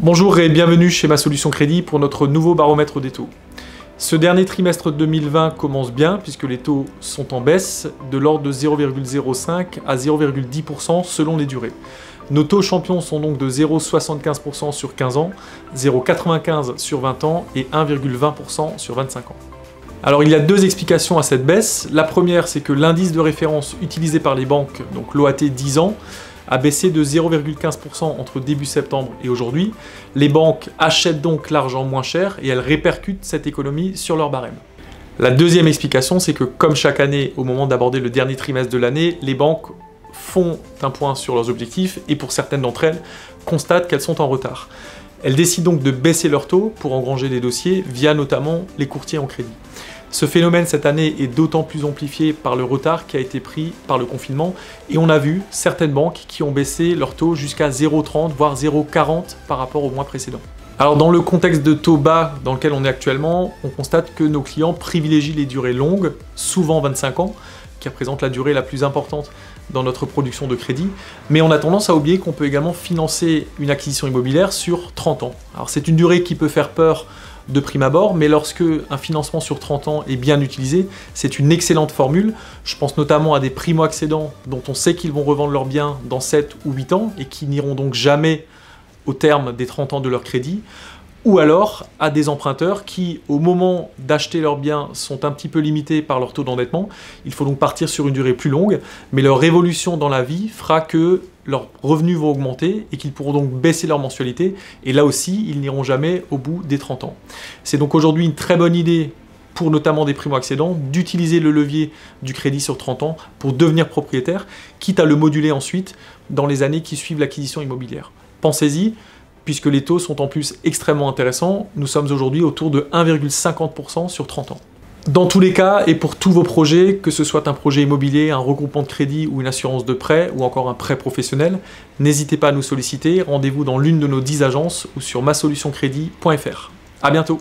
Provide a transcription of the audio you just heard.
Bonjour et bienvenue chez Ma Solution Crédit pour notre nouveau baromètre des taux. Ce dernier trimestre 2020 commence bien puisque les taux sont en baisse de l'ordre de 0,05 à 0,10% selon les durées. Nos taux champions sont donc de 0,75% sur 15 ans, 0,95% sur 20 ans et 1,20% sur 25 ans. Alors il y a deux explications à cette baisse. La première, c'est que l'indice de référence utilisé par les banques, donc l'OAT 10 ans, a baissé de 0,15% entre début septembre et aujourd'hui. Les banques achètent donc l'argent moins cher et elles répercutent cette économie sur leur barème. La deuxième explication, c'est que comme chaque année, au moment d'aborder le dernier trimestre de l'année, les banques font un point sur leurs objectifs et pour certaines d'entre elles, constatent qu'elles sont en retard. Elles décident donc de baisser leurs taux pour engranger des dossiers via notamment les courtiers en crédit. Ce phénomène cette année est d'autant plus amplifié par le retard qui a été pris par le confinement et on a vu certaines banques qui ont baissé leurs taux jusqu'à 0,30 voire 0,40 par rapport au mois précédent. Alors dans le contexte de taux bas dans lequel on est actuellement, on constate que nos clients privilégient les durées longues, souvent 25 ans, qui représente la durée la plus importante dans notre production de crédit, mais on a tendance à oublier qu'on peut également financer une acquisition immobilière sur 30 ans. Alors c'est une durée qui peut faire peur de prime abord, mais lorsque un financement sur 30 ans est bien utilisé, c'est une excellente formule. Je pense notamment à des primo-accédants dont on sait qu'ils vont revendre leurs biens dans 7 ou 8 ans et qui n'iront donc jamais au terme des 30 ans de leur crédit, ou alors à des emprunteurs qui, au moment d'acheter leurs biens, sont un petit peu limités par leur taux d'endettement. Il faut donc partir sur une durée plus longue, mais leur évolution dans la vie fera que leurs revenus vont augmenter et qu'ils pourront donc baisser leur mensualité. Et là aussi, ils n'iront jamais au bout des 30 ans. C'est donc aujourd'hui une très bonne idée pour notamment des primo-accédants, d'utiliser le levier du crédit sur 30 ans pour devenir propriétaire, quitte à le moduler ensuite dans les années qui suivent l'acquisition immobilière. Pensez-y, puisque les taux sont en plus extrêmement intéressants. Nous sommes aujourd'hui autour de 1,50% sur 30 ans. Dans tous les cas, et pour tous vos projets, que ce soit un projet immobilier, un regroupement de crédit ou une assurance de prêt, ou encore un prêt professionnel, n'hésitez pas à nous solliciter. Rendez-vous dans l'une de nos 10 agences ou sur masolutioncredit.fr. À bientôt.